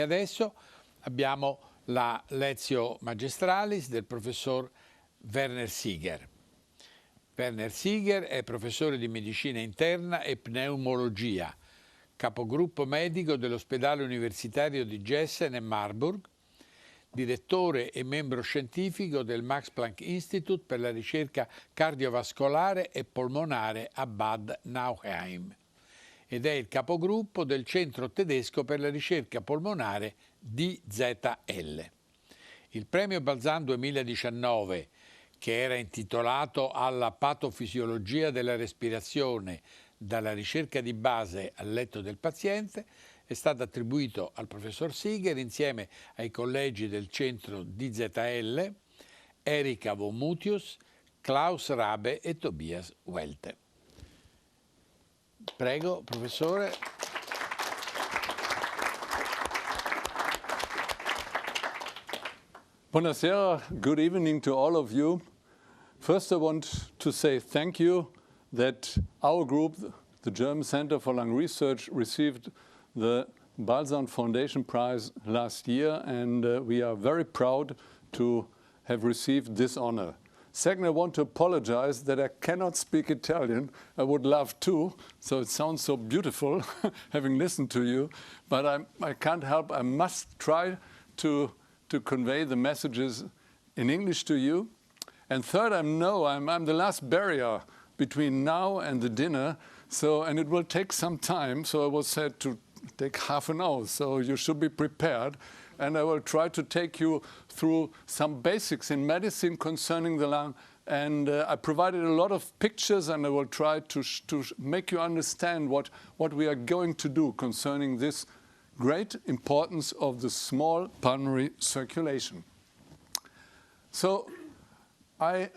Adesso abbiamo la lectio magistralis del professor Werner Seeger. Werner Seeger è professore di medicina interna e pneumologia, capogruppo medico dell'ospedale universitario di Giessen e Marburg, direttore e membro scientifico del Max Planck Institute per la ricerca cardiovascolare e polmonare a Bad Nauheim ed è il capogruppo del Centro tedesco per la ricerca polmonare DZL. Il premio Balzan 2019, che era intitolato alla patofisiologia della respirazione dalla ricerca di base al letto del paziente, è stato attribuito al professor Seeger insieme ai collegi del centro DZL, Erika von Mutius, Klaus Rabe e Tobias Welte. Prego, professore. Buonasera, good evening to all of you. First I want to say thank you that our group, the German Center for Lung Research, received the Balzan Foundation Prize last year, and we are very proud to have received this honor. Second, I want to apologize that I cannot speak Italian. I would love to, so it sounds so beautiful having listened to you, but I can't help. I must try to convey the messages in English to you. And third, I'm the last barrier between now and the dinner, and it will take some time, so I was said to take half an hour, so you should be prepared. And I will try to take you through some basics in medicine concerning the lung. And I provided a lot of pictures, and I will try to make you understand what we are going to do concerning this great importance of the small pulmonary circulation. So I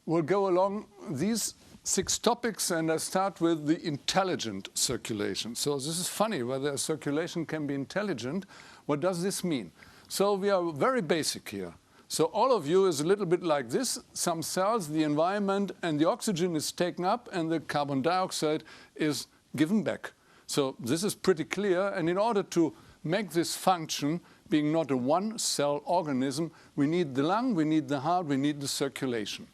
will go along these 6 topics, and I start with the intelligent circulation. So this is funny, whether a circulation can be intelligent. What does this mean? So we are very basic here. So all of you is a little bit like this. Some cells, the environment, and the oxygen is taken up, and the carbon dioxide is given back. So this is pretty clear, and in order to make this function, being not a one-cell organism, we need the lung, we need the heart, we need the circulation.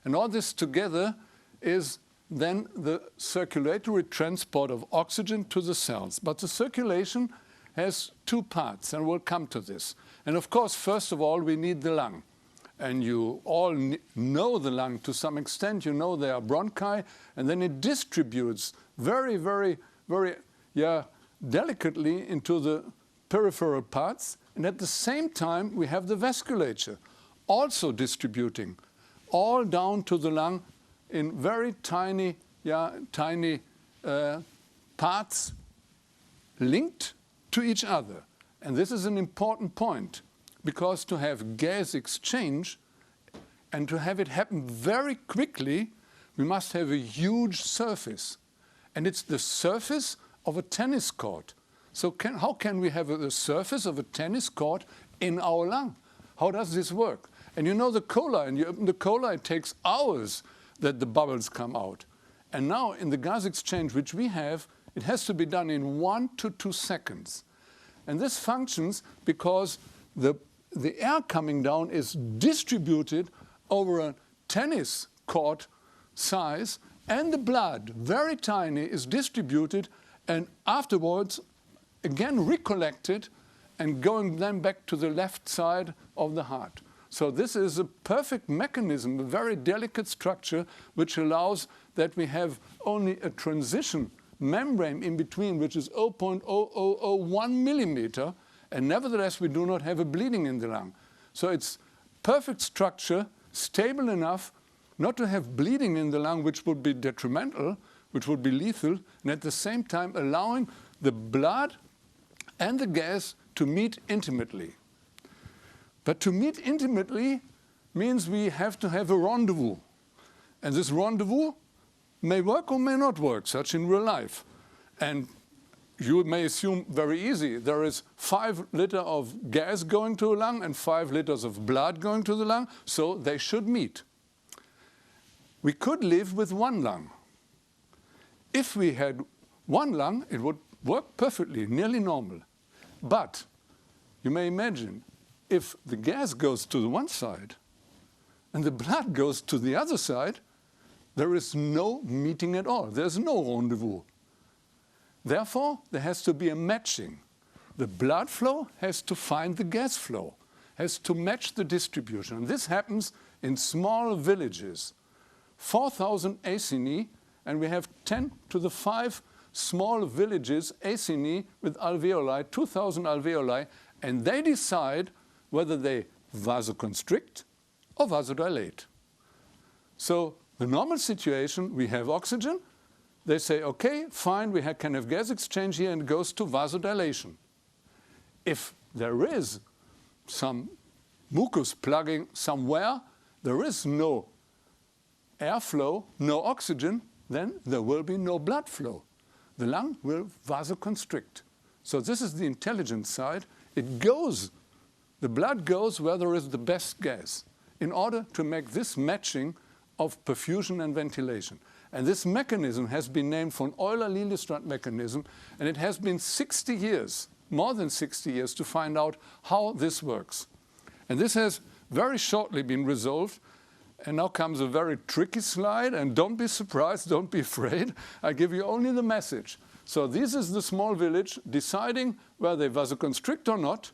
And all this together is then the circulatory transport of oxygen to the cells. But the circulation has 2 parts, and we'll come to this. And of course, first of all, we need the lung. And you all know the lung to some extent. You know there are bronchi, and then it distributes very, very, very delicately into the peripheral parts. And at the same time, we have the vasculature also distributing all down to the lung in very tiny parts linked to each other. And this is an important point, because to have gas exchange and to have it happen very quickly, we must have a huge surface. And it's the surface of a tennis court. So how can we have the surface of a tennis court in our lung? How does this work? And you know the cola, and you open the cola, it takes hours that the bubbles come out. And now in the gas exchange which we have, it has to be done in 1 to 2 seconds. And this functions because the air coming down is distributed over a tennis court size, and the blood, very tiny, is distributed and afterwards again recollected and going then back to the left side of the heart. So this is a perfect mechanism, a very delicate structure, which allows that we have only a transition membrane in between, which is 0.0001 millimeter, and nevertheless we do not have a bleeding in the lung. So it's perfect structure, stable enough not to have bleeding in the lung, which would be detrimental, which would be lethal, and at the same time allowing the blood and the gas to meet intimately. But to meet intimately means we have to have a rendezvous. And this rendezvous may work or may not work, such in real life. And you may assume very easy, there is 5 liters of gas going to a lung and 5 liters of blood going to the lung, so they should meet. We could live with 1 lung. If we had 1 lung, it would work perfectly, nearly normal. But you may imagine, if the gas goes to the one side and the blood goes to the other side, there is no meeting at all. There's no rendezvous. Therefore, there has to be a matching. The blood flow has to find the gas flow, has to match the distribution. And this happens in small villages. 4,000 acini, and we have 10 to the 5 small villages, acini, with alveoli, 2,000 alveoli, and they decide whether they vasoconstrict or vasodilate. So the normal situation, we have oxygen. They say, okay, fine, we can have gas exchange here, and it goes to vasodilation. If there is some mucus plugging somewhere, there is no airflow, no oxygen, then there will be no blood flow. The lung will vasoconstrict. So this is the intelligent side. It goes, the blood goes where there is the best gas in order to make this matching of perfusion and ventilation. And this mechanism has been named von Euler-Liljestrand mechanism, and it has been 60 years, more than 60 years, to find out how this works. And this has very shortly been resolved. And now comes a very tricky slide, and don't be surprised, don't be afraid. I give you only the message. So this is the small village deciding whether they vasoconstrict or not,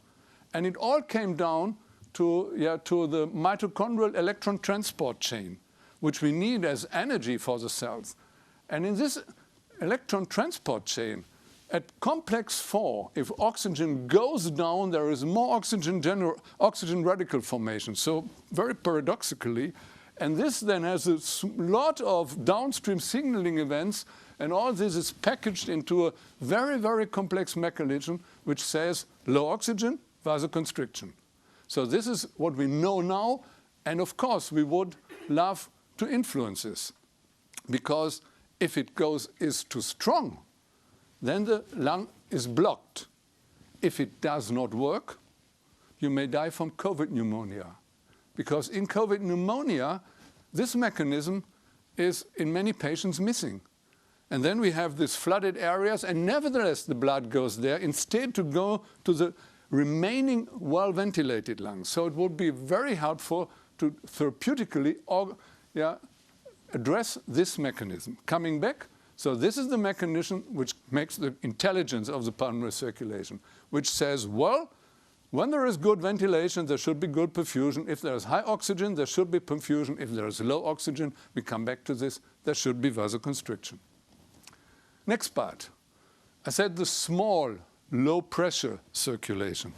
and it all came down to the mitochondrial electron transport chain, which we need as energy for the cells. And in this electron transport chain, at complex 4, if oxygen goes down, there is more oxygen radical formation. So very paradoxically, and this then has a lot of downstream signaling events, and all this is packaged into a very, very complex mechanism which says low oxygen, vasoconstriction. So this is what we know now, and of course we would love to influence this, because if it is too strong, then the lung is blocked. If it does not work, you may die from COVID pneumonia. Because in COVID pneumonia, this mechanism is in many patients missing. And then we have these flooded areas, and nevertheless the blood goes there instead to go to the remaining well-ventilated lungs. So it would be very helpful to therapeutically address this mechanism. Coming back, so this is the mechanism which makes the intelligence of the pulmonary circulation, which says, well, when there is good ventilation, there should be good perfusion. If there is high oxygen, there should be perfusion. If there is low oxygen, we come back to this, there should be vasoconstriction. Next part. I said the small, low pressure circulation.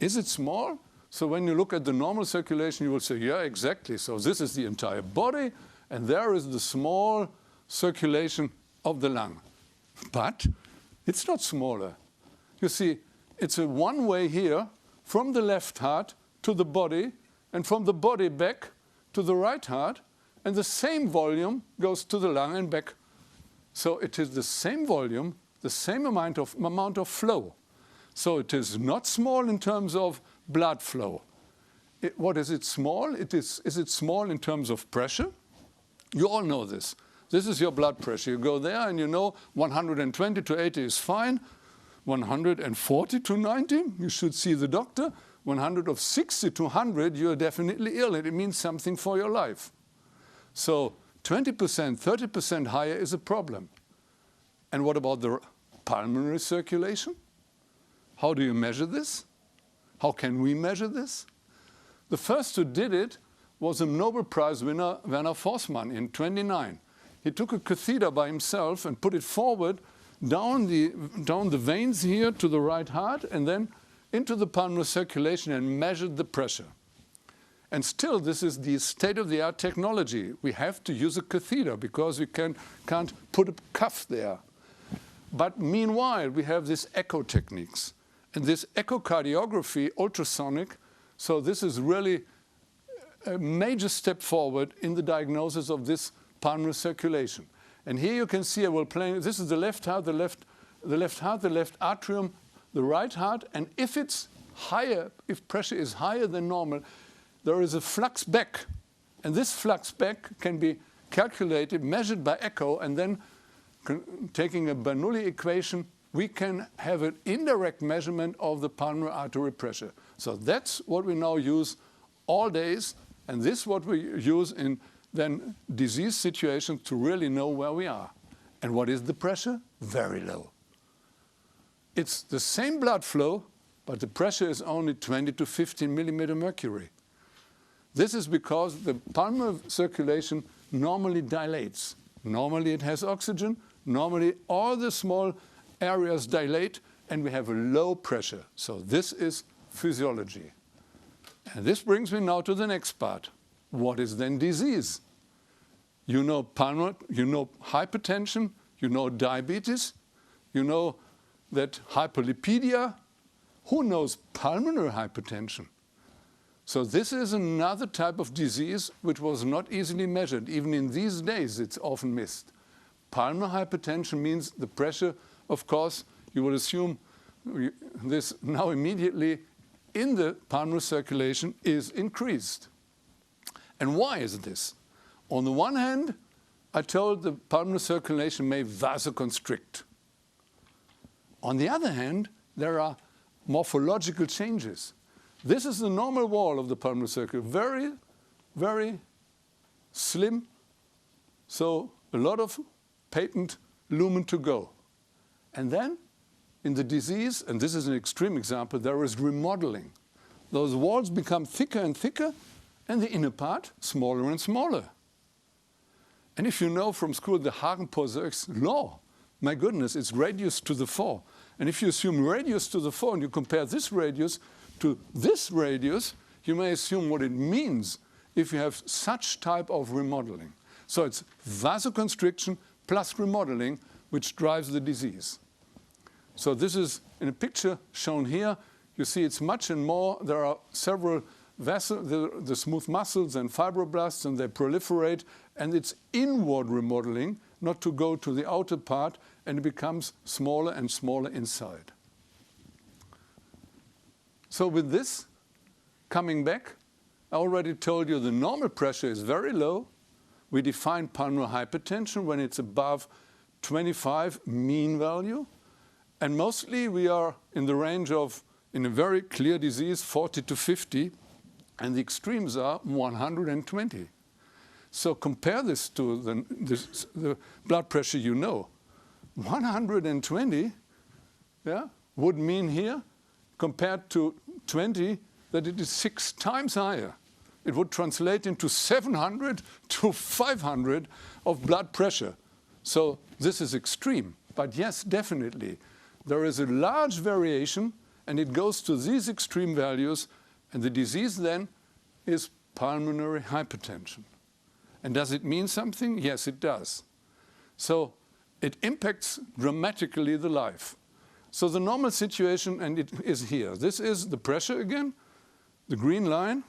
Is it small? So when you look at the normal circulation, you will say, yeah, exactly. So this is the entire body, and there is the small circulation of the lung. But it's not smaller. You see, it's a one-way here from the left heart to the body, and from the body back to the right heart, and the same volume goes to the lung and back. So it is the same volume, the same amount of flow. So it is not small in terms of blood flow. What is it small? Is it small in terms of pressure? You all know this. This is your blood pressure. You go there and you know 120 to 80 is fine. 140 to 90, you should see the doctor. 160 to 100, you're definitely ill, and it means something for your life. So 20%, 30% higher is a problem. And what about the pulmonary circulation? How do you measure this? How can we measure this? The first who did it was a Nobel Prize winner, Werner Seeger, in 1929. He took a catheter by himself and put it forward down the veins here to the right heart, and then into the pulmonary circulation, and measured the pressure. And still, this is the state-of-the-art technology. We have to use a catheter because we can't put a cuff there. But meanwhile, we have these echo techniques. And this echocardiography, ultrasonic, so this is really a major step forward in the diagnosis of this pulmonary circulation. And here you can see, I will play, this is the left heart, the left atrium, the right heart, and if it's higher, if pressure is higher than normal, there is a flux back. And this flux back can be calculated, measured by echo, and then taking a Bernoulli equation, we can have an indirect measurement of the pulmonary artery pressure. So that's what we now use all days, and this is what we use in then disease situations to really know where we are. And what is the pressure? Very low. It's the same blood flow, but the pressure is only 20 to 15 millimeter mercury. This is because the pulmonary circulation normally dilates. Normally it has oxygen. Normally all the small areas dilate, and we have a low pressure. So this is physiology. And this brings me now to the next part. What is then disease? You know pulmonary, you know hypertension, you know diabetes, you know that hyperlipidemia. Who knows pulmonary hypertension? So this is another type of disease which was not easily measured. Even in these days, it's often missed. Pulmonary hypertension means the pressure, of course, you would assume this now immediately in the pulmonary circulation is increased. And why is this? On the one hand, I told the pulmonary circulation may vasoconstrict. On the other hand, there are morphological changes. This is the normal wall of the pulmonary circulation, very, very slim, so a lot of patent lumen to go. And then in the disease, and this is an extreme example, there is remodeling. Those walls become thicker and thicker, and the inner part smaller and smaller. And if you know from school the Hagen-Poiseuille's law, my goodness, it's radius to the 4. And if you assume radius to the 4 and you compare this radius to this radius, you may assume what it means if you have such type of remodeling. So it's vasoconstriction plus remodeling which drives the disease. So this is in a picture shown here. You see it's much and more. There are several vessels, the smooth muscles and fibroblasts, and they proliferate, and it's inward remodeling, not to go to the outer part, and it becomes smaller and smaller inside. So with this, coming back, I already told you the normal pressure is very low. We define pulmonary hypertension when it's above 25 mean value. And mostly we are in the range of, in a very clear disease, 40 to 50, and the extremes are 120. So compare this to the blood pressure you know. 120 would mean here, compared to 20, that it is 6 times higher. It would translate into 700 to 500 of blood pressure. So this is extreme. But yes, definitely, there is a large variation, and it goes to these extreme values, and the disease then is pulmonary hypertension. And does it mean something? Yes, it does. So it impacts dramatically the life. So the normal situation, and it is here. This is the pressure again, the green line.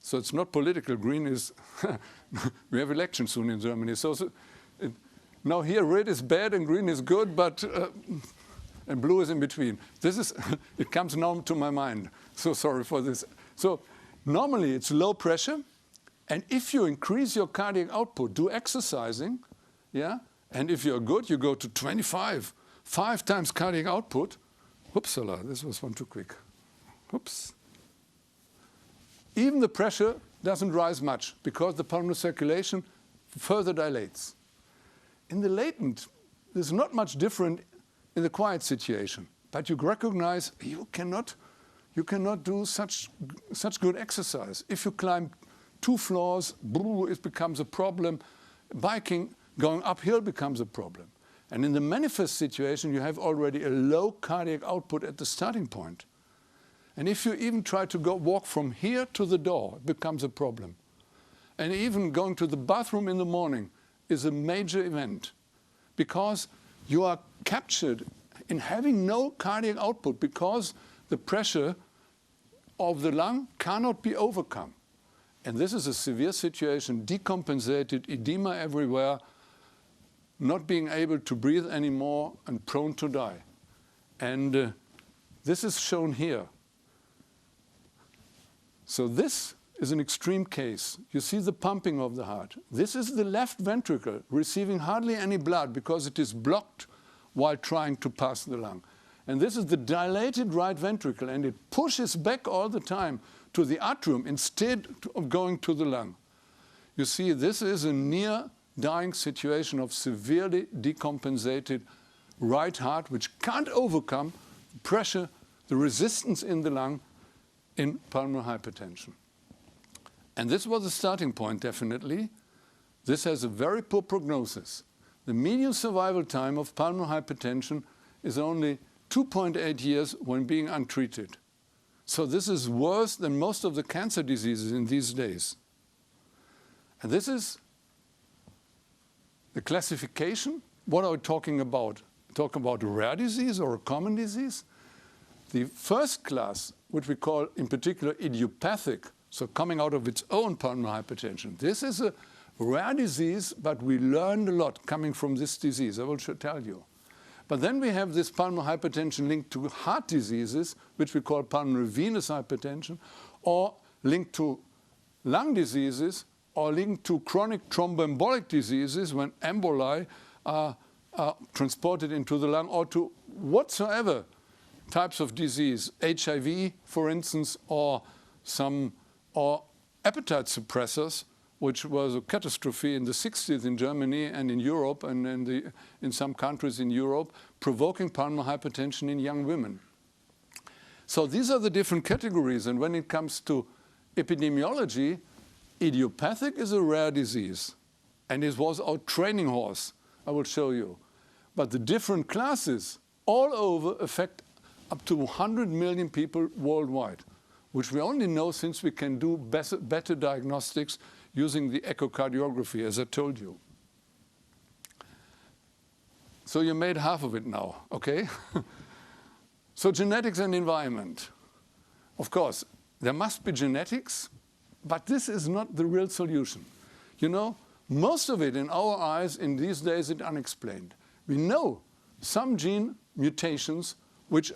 So it's not political. Green is, we have elections soon in Germany. Now here red is bad and green is good, but and blue is in between. This is, it comes now to my mind. So sorry for this. So normally it's low pressure. And if you increase your cardiac output, do exercising, and if you're good, you go to 25, 5 times cardiac output. Upsala, this was one too quick. Oops. Even the pressure doesn't rise much because the pulmonary circulation further dilates. In the latent, there's not much different in the quiet situation, but you recognize you cannot do such good exercise. If you climb 2 floors, it becomes a problem. Biking, going uphill becomes a problem. And in the manifest situation, you have already a low cardiac output at the starting point. And if you even try to walk from here to the door, it becomes a problem. And even going to the bathroom in the morning is a major event because you are captured in having no cardiac output because the pressure of the lung cannot be overcome. And this is a severe situation, decompensated, edema everywhere, not being able to breathe anymore and prone to die. And this is shown here. So this is an extreme case. You see the pumping of the heart. This is the left ventricle receiving hardly any blood because it is blocked while trying to pass the lung. And this is the dilated right ventricle, and it pushes back all the time to the atrium instead of going to the lung. You see, this is a near-dying situation of severely decompensated right heart, which can't overcome pressure, the resistance in the lung in pulmonary hypertension. And this was a starting point, definitely. This has a very poor prognosis. The median survival time of pulmonary hypertension is only 2.8 years when being untreated. So this is worse than most of the cancer diseases in these days. And this is the classification. What are we talking about? Talking about a rare disease or a common disease? The first class, which we call in particular idiopathic, so coming out of its own pulmonary hypertension. This is a rare disease, but we learned a lot coming from this disease, I will tell you. But then we have this pulmonary hypertension linked to heart diseases, which we call pulmonary venous hypertension, or linked to lung diseases, or linked to chronic thromboembolic diseases when emboli are transported into the lung, or to whatsoever types of disease, HIV, for instance, or appetite suppressors, which was a catastrophe in the 60s in Germany and in Europe and in some countries in Europe, provoking pulmonary hypertension in young women. So these are the different categories. And when it comes to epidemiology, idiopathic is a rare disease. And it was our training horse, I will show you. But the different classes all over affect up to 100 million people worldwide, which we only know since we can do better diagnostics using the echocardiography, as I told you. So you made half of it now, okay? So genetics and environment. Of course, there must be genetics, but this is not the real solution. You know, most of it in our eyes in these days is unexplained. We know some gene mutations which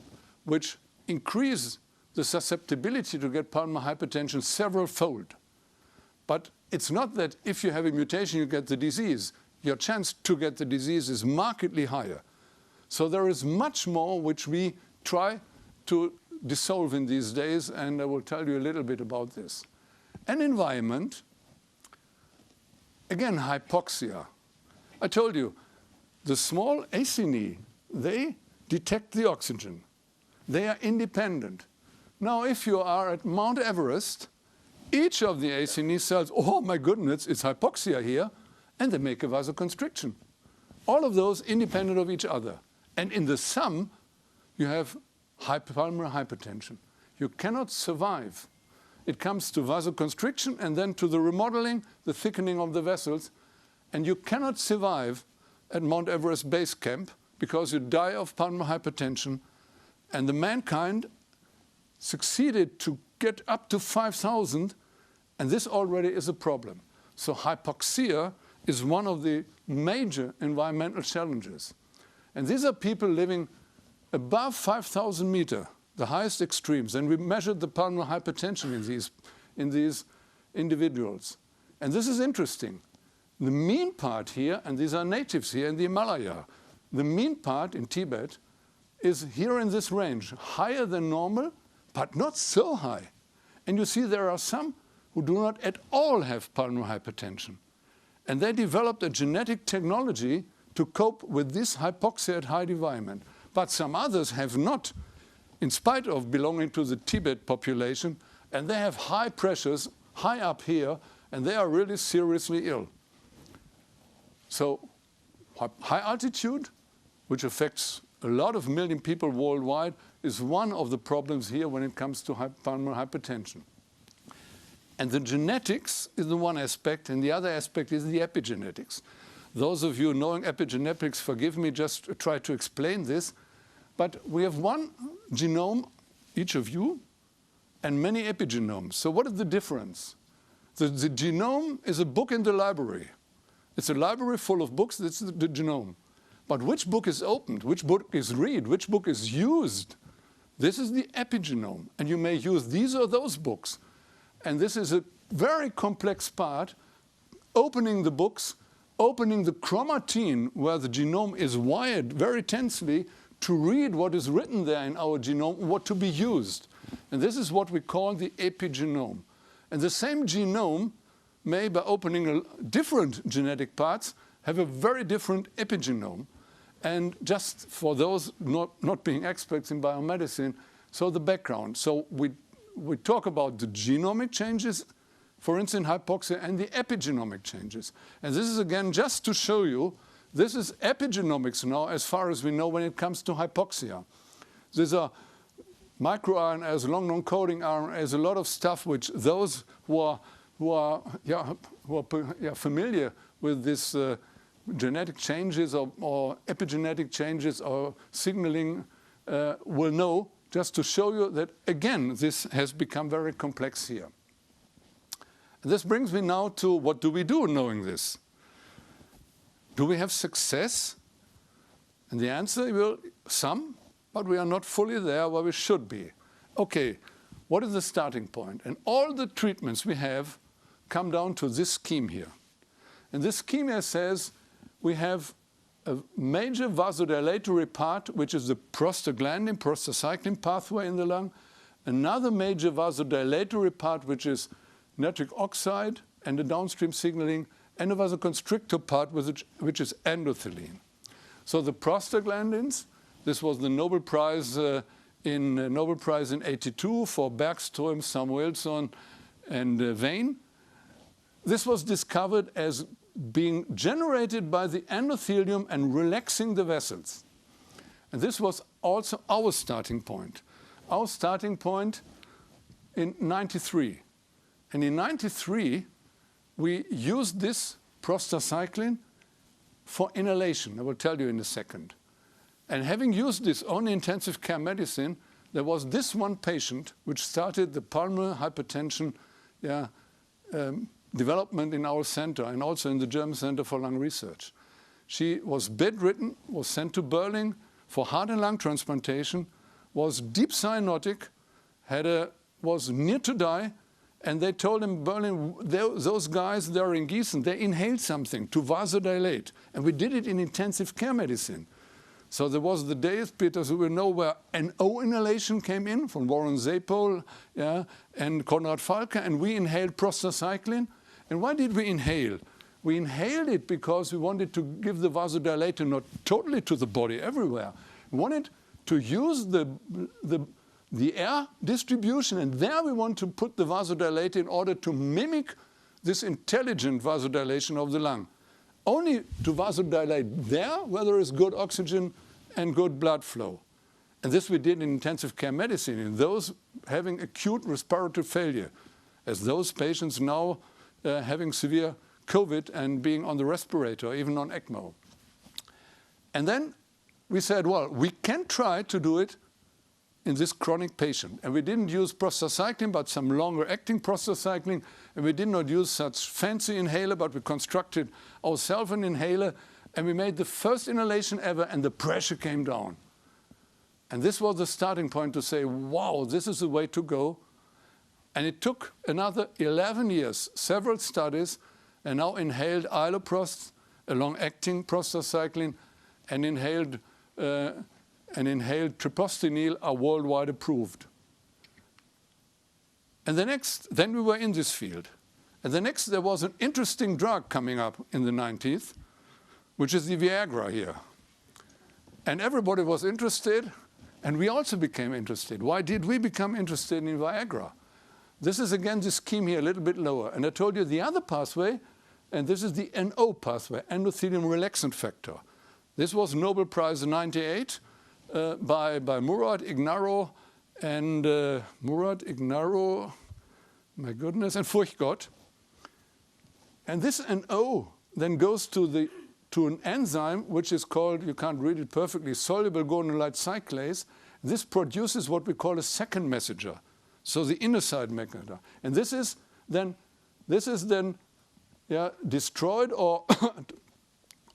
increase the susceptibility to get pulmonary hypertension several-fold. But it's not that if you have a mutation, you get the disease. Your chance to get the disease is markedly higher. So there is much more which we try to dissolve in these days, and I will tell you a little bit about this. And environment, again, hypoxia. I told you, the small acini, they detect the oxygen. They are independent. Now, if you are at Mount Everest, each of the acini cells, oh my goodness, it's hypoxia here, and they make a vasoconstriction. All of those independent of each other. And in the sum, you have pulmonary hypertension. You cannot survive. It comes to vasoconstriction and then to the remodeling, the thickening of the vessels, and you cannot survive at Mount Everest base camp because you die of pulmonary hypertension. And the mankind succeeded to get up to 5,000, and this already is a problem. So hypoxia is one of the major environmental challenges. And these are people living above 5,000 meters, the highest extremes. And we measured the pulmonary hypertension in these individuals. And this is interesting. The mean part here, and these are natives here in the Himalaya, the mean part in Tibet is here in this range, higher than normal, but not so high. And you see there are some who do not at all have pulmonary hypertension. And they developed a genetic technology to cope with this hypoxia at high environment. But some others have not, in spite of belonging to the Tibet population, and they have high pressures, high up here, and they are really seriously ill. So high altitude, which affects a lot of million people worldwide, is one of the problems here when it comes to pulmonary hypertension. And the genetics is the one aspect, and the other aspect is the epigenetics. Those of you knowing epigenetics, forgive me, just try to explain this. But we have one genome, each of you, and many epigenomes. So what is the difference? The genome is a book in the library. It's a library full of books, that's the genome. But which book is opened, which book is read, which book is used? This is the epigenome. And you may use these or those books. And this is a very complex part, opening the books, opening the chromatin where the genome is wired very tensely to read what is written there in our genome, what to be used. And this is what we call the epigenome. And the same genome may, by opening different genetic parts, have a very different epigenome. And just for those not being experts in biomedicine, so the background. So we talk about the genomic changes, for instance, hypoxia, and the epigenomic changes. And this is, again, just to show you, this is epigenomics now, as far as we know, when it comes to hypoxia. These are microRNAs, long non-coding RNAs, a lot of stuff which those who are familiar with this genetic changes or epigenetic changes or signaling will know, just to show you that, again, this has become very complex here. This brings me now to what do we do knowing this? Do we have success? And the answer, well, some, but we are not fully there where we should be. Okay, what is the starting point? And all the treatments we have come down to this scheme here. And this scheme here says we have a major vasodilatory part, which is the prostaglandin, prostacyclin pathway in the lung. Another major vasodilatory part, which is nitric oxide and the downstream signaling, and a vasoconstrictor part, which is endothelin. So the prostaglandins, this was the Nobel Prize in '82 for Bergström, Samuelsson, and Vane. This was discovered as being generated by the endothelium and relaxing the vessels. And this was also our starting point. Our starting point in '93. And in '93, we used this prostacyclin for inhalation. I will tell you in a second. And having used this on intensive care medicine, there was this one patient which started the pulmonary hypertension development in our center and also in the German Center for Lung Research. She was bedridden, was sent to Berlin for heart and lung transplantation, was deep cyanotic, was near to die, and they told him, Berlin, those guys, they're in Gießen, they inhaled something to vasodilate. And we did it in intensive care medicine. So there was the days, Peter, so we know where NO inhalation came in from Warren Zapol and Konrad Falke, and we inhaled prostacyclin. And why did we inhale? We inhaled it because we wanted to give the vasodilator not totally to the body, everywhere. We wanted to use the air distribution, and there we want to put the vasodilator in order to mimic this intelligent vasodilation of the lung. Only to vasodilate there where there is good oxygen and good blood flow. And this we did in intensive care medicine, in those having acute respiratory failure, as those patients now having severe COVID and being on the respirator, even on ECMO. And then we said, well, we can try to do it in this chronic patient. And we didn't use prostacyclin, but some longer-acting prostacyclin. And we did not use such fancy inhaler, but we constructed ourselves an inhaler. And we made the first inhalation ever, and the pressure came down. And this was the starting point to say, wow, this is the way to go. And it took another 11 years, several studies, and now inhaled iloprost, a long-acting prostacyclin, and inhaled treprostinil are worldwide approved. And then we were in this field. And there was an interesting drug coming up in the 90s, which is the Viagra here. And everybody was interested, and we also became interested. Why did we become interested in Viagra? This is, again, the scheme here, a little bit lower. And I told you the other pathway, and this is the NO pathway, endothelium relaxant factor. This was Nobel Prize in '98 by Murat Ignarro and my goodness, and Furchtgott. And this NO then goes to an enzyme which is called, you can't read it perfectly, soluble guanylate cyclase. This produces what we call a second messenger, so the inner side messenger. And this is then destroyed or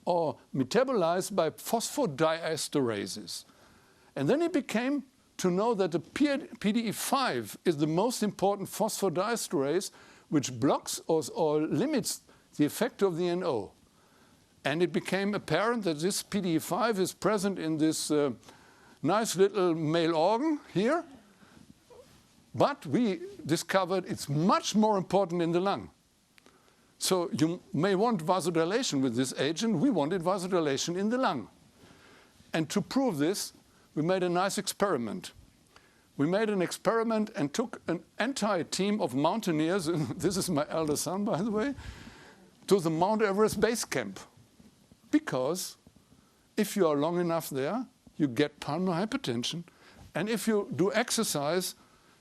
or metabolized by phosphodiesterases. And then it became to know that the PDE5 is the most important phosphodiesterase which blocks or limits the effect of the NO. And it became apparent that this PDE5 is present in this nice little male organ here. But we discovered it's much more important in the lung. So you may want vasodilation with this agent. We wanted vasodilation in the lung. And to prove this, we made a nice experiment. We made an experiment and took an entire team of mountaineers, this is my elder son, by the way, to the Mount Everest base camp. Because if you are long enough there, you get pulmonary hypertension. And if you do exercise,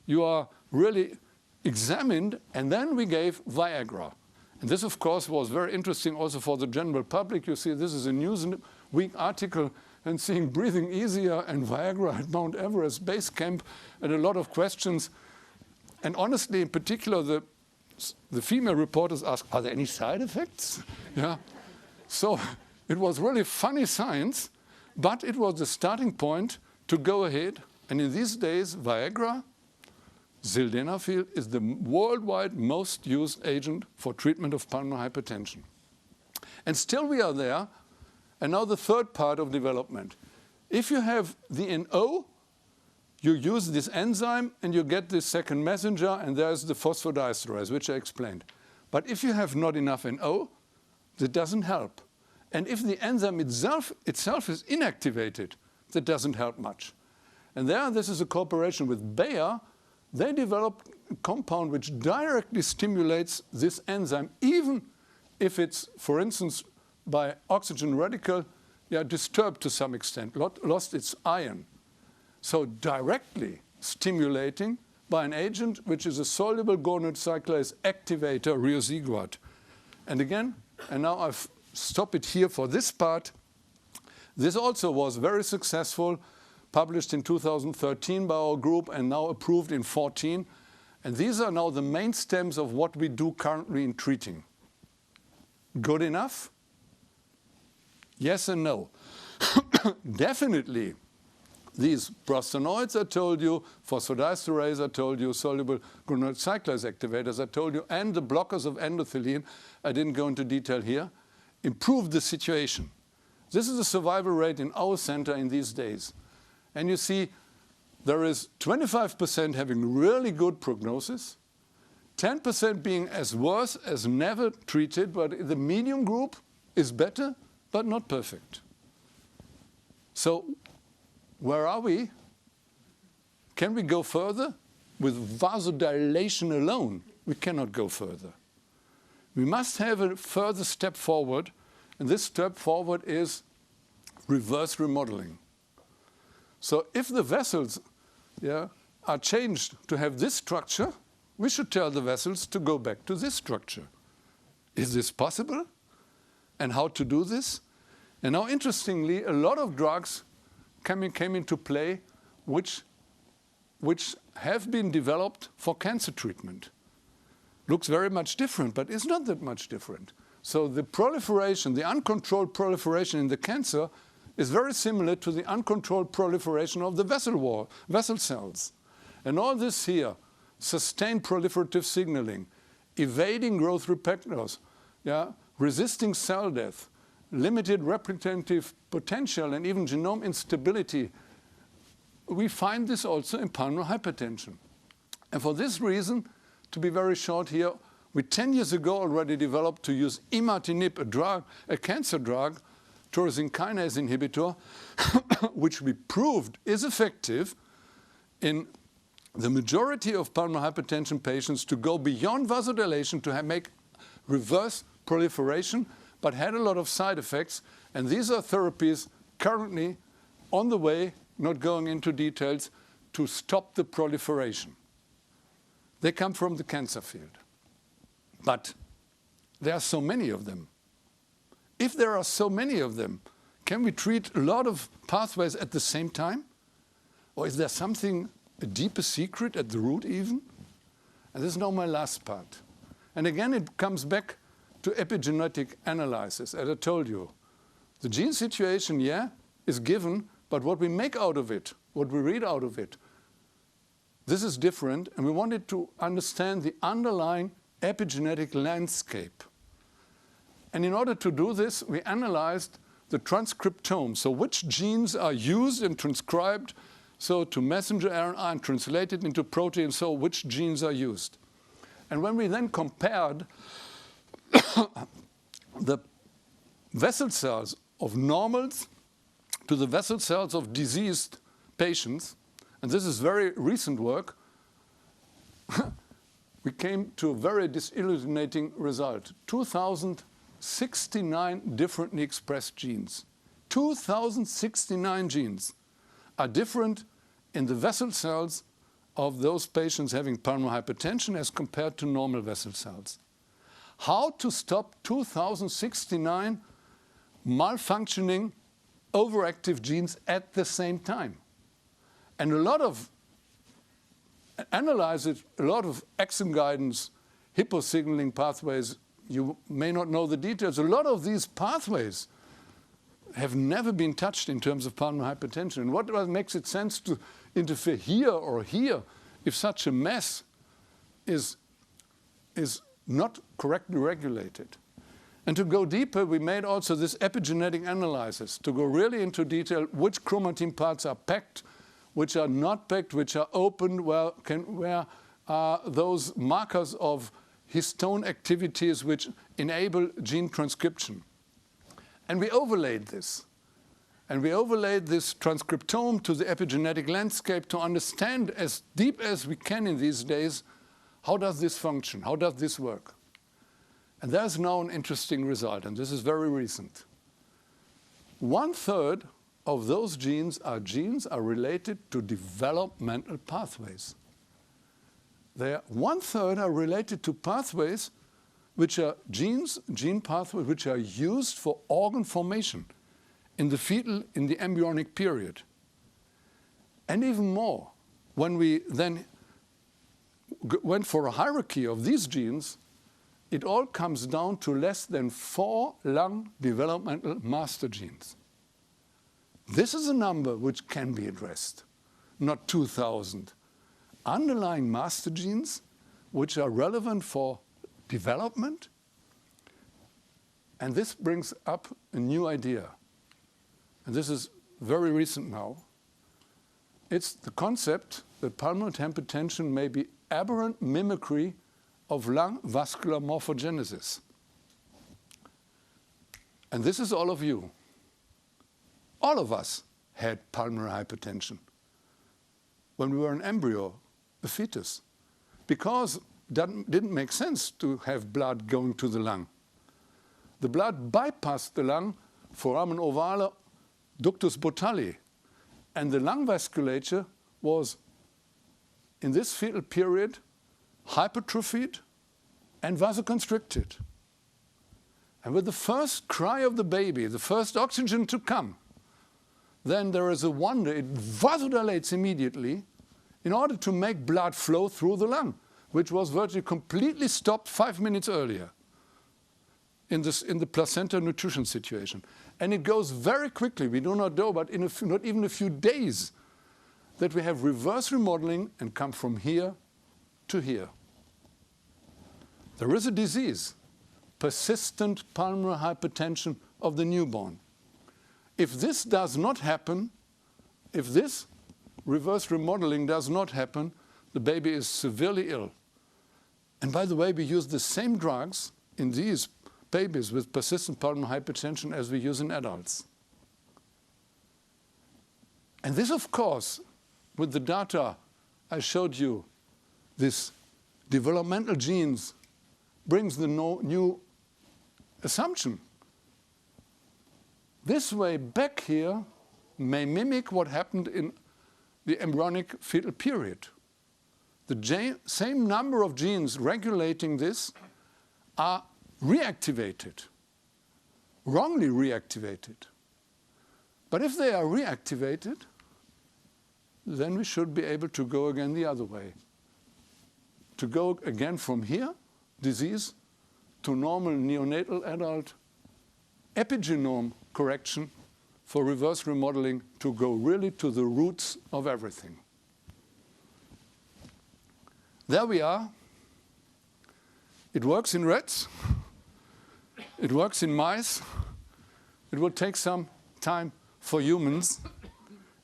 you are really examined. And then we gave Viagra. And this, of course, was very interesting also for the general public. You see, this is a Newsweek article, and seeing breathing easier and Viagra at Mount Everest base camp, and a lot of questions. And honestly, in particular, the female reporters asked, are there any side effects? Yeah. So it was really funny science, but it was the starting point to go ahead. And in these days, Viagra, sildenafil, is the worldwide most used agent for treatment of pulmonary hypertension. And still we are there. And now the third part of development. If you have the NO, you use this enzyme and you get this second messenger, and there's the phosphodiesterase, which I explained. But if you have not enough NO, that doesn't help. And if the enzyme itself is inactivated, that doesn't help much. And there, this is a cooperation with Bayer. They developed a compound which directly stimulates this enzyme, even if it's, for instance, by oxygen radical, disturbed to some extent, lost its ion. So directly stimulating by an agent which is a soluble guanide cyclase activator, riociguat. And again, and now I've stopped it here for this part. This also was very successful, published in 2013 by our group and now approved in 2014. And these are now the main stems of what we do currently in treating. Good enough? Yes and no. Definitely, these prostanoids I told you, phosphodiesterase I told you, soluble guanide cyclase activators I told you, and the blockers of endothelin, I didn't go into detail here, improved the situation. This is the survival rate in our center in these days. And you see, there is 25% having really good prognosis, 10% being as worse as never treated, but the medium group is better, but not perfect. So where are we? Can we go further? With vasodilation alone, we cannot go further. We must have a further step forward, and this step forward is reverse remodeling. So if the vessels are changed to have this structure, we should tell the vessels to go back to this structure. Is this possible? And how to do this? And now, interestingly, a lot of drugs came into play which have been developed for cancer treatment. Looks very much different, but it's not that much different. So the proliferation, the uncontrolled proliferation in the cancer is very similar to the uncontrolled proliferation of the vessel cells. And all this here, sustained proliferative signaling, evading growth replicators, resisting cell death, limited replicative potential, and even genome instability, we find this also in pulmonary hypertension. And for this reason, to be very short here, we 10 years ago already developed to use imatinib, a cancer drug, tyrosine kinase inhibitor, which we proved is effective in the majority of pulmonary hypertension patients to go beyond vasodilation to make reverse proliferation, but had a lot of side effects. And these are therapies currently on the way, not going into details, to stop the proliferation. They come from the cancer field. But there are so many of them. If there are so many of them, can we treat a lot of pathways at the same time? Or is there something, a deeper secret at the root even? And this is now my last part. And again, it comes back to epigenetic analysis. As I told you, the gene situation, is given, but what we make out of it, what we read out of it, this is different, and we wanted to understand the underlying epigenetic landscape. And in order to do this, we analyzed the transcriptome. So which genes are used and transcribed so to messenger RNA and translated into protein, so which genes are used. And when we then compared the vessel cells of normals to the vessel cells of diseased patients, and this is very recent work, we came to a very disillusionating result. 2,069 differently expressed genes. 2,069 genes are different in the vessel cells of those patients having pulmonary hypertension as compared to normal vessel cells. How to stop 2,069 malfunctioning, overactive genes at the same time? And a lot of analyzes a lot of exon guidance, hyposignaling pathways. You may not know the details. A lot of these pathways have never been touched in terms of pulmonary hypertension. And what makes it sense to interfere here or here if such a mess is not correctly regulated? And to go deeper, we made also this epigenetic analysis to go really into detail which chromatin parts are packed, which are not packed, which are open, where are those markers of histone activities which enable gene transcription. And we overlaid this. And we overlaid this transcriptome to the epigenetic landscape to understand as deep as we can in these days, how does this function? How does this work? And there's now an interesting result, and this is very recent. 1/3 of those genes are related to developmental pathways. 1/3 are related to pathways which are gene pathways which are used for organ formation in the embryonic period. And even more, when we then went for a hierarchy of these genes, it all comes down to less than 4 lung developmental master genes. This is a number which can be addressed, not 2,000. Underlying master genes which are relevant for development. And this brings up a new idea. And this is very recent now. It's the concept that pulmonary hypertension may be aberrant mimicry of lung vascular morphogenesis. And this is all of you. All of us had pulmonary hypertension when we were an embryo, a fetus, because it didn't make sense to have blood going to the lung. The blood bypassed the lung, foramen ovale, ductus botalli, and the lung vasculature was, in this fetal period, hypertrophied and vasoconstricted. And with the first cry of the baby, the first oxygen to come, then there is a wonder, it vasodilates immediately in order to make blood flow through the lung, which was virtually completely stopped 5 minutes earlier in the placenta nutrition situation. And it goes very quickly, we do not know, but in not even a few days, that we have reverse remodeling and come from here to here. There is a disease, persistent pulmonary hypertension of the newborn. If this does not happen, if this reverse remodeling does not happen, the baby is severely ill. And by the way, we use the same drugs in these babies with persistent pulmonary hypertension as we use in adults. And this, of course, with the data I showed you, this developmental genes brings the new assumption. This way back here may mimic what happened in the embryonic fetal period. The same number of genes regulating this are reactivated, wrongly reactivated. But if they are reactivated, then we should be able to go again the other way. To go again from here, disease, to normal neonatal adult, epigenome correction for reverse remodeling to go really to the roots of everything. There we are. It works in rats. It works in mice. It will take some time for humans.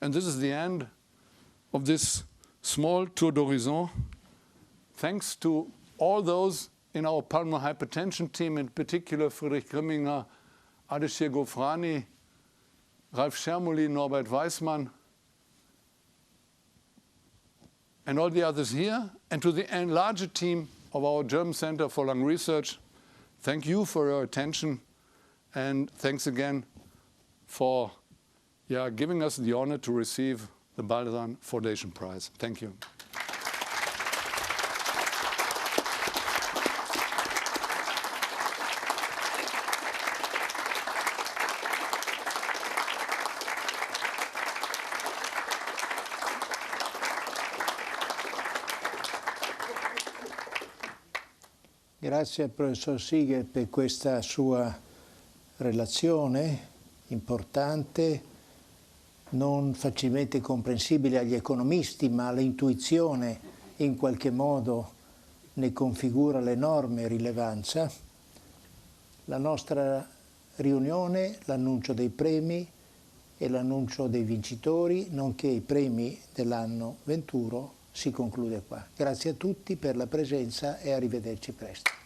And this is the end of this small tour d'horizon. Thanks to all those in our pulmonary hypertension team, in particular Friedrich Grimminger, Ardeshir Gofrani, Ralf Schermoli, Norbert Weissmann, and all the others here, and to the larger team of our German Center for Lung Research. Thank you for your attention, and thanks again for giving us the honor to receive the Baldan Foundation Prize. Thank you. Grazie al professor Seeger per questa sua relazione importante, non facilmente comprensibile agli economisti, ma l'intuizione in qualche modo ne configura l'enorme rilevanza. La nostra riunione, l'annuncio dei premi e l'annuncio dei vincitori, nonché i premi dell'anno 21, si conclude qua. Grazie a tutti per la presenza e arrivederci presto.